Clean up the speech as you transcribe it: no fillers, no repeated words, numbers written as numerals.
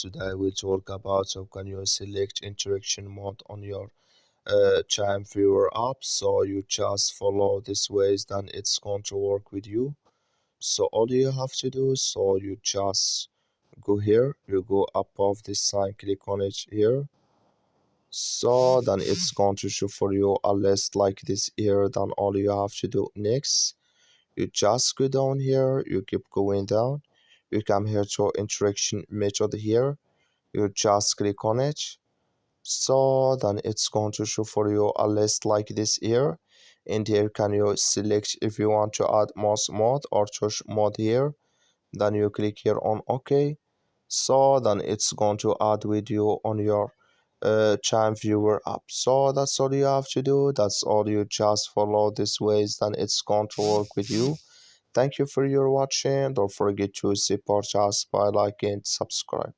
Today we'll talk about how can you select interaction mode on your TeamViewer app. So you just follow this ways, then it's going to work with you. So all you have to do, so you just go here, you go above this sign, click on it here. So then it's going to show for you a list like this here. Then all you have to do next, you just go down here, you keep going down, you come here to interaction method here, you just click on it. So then it's going to show for you a list like this here, and here can you select if you want to add mouse mode or touch mode here. Then you click here on OK. So then it's going to add video on your TeamViewer app. So that's all you have to do. That's all, you just follow this ways, then it's going to work with you. Thank you for your watching. Don't forget to support us by liking and subscribe.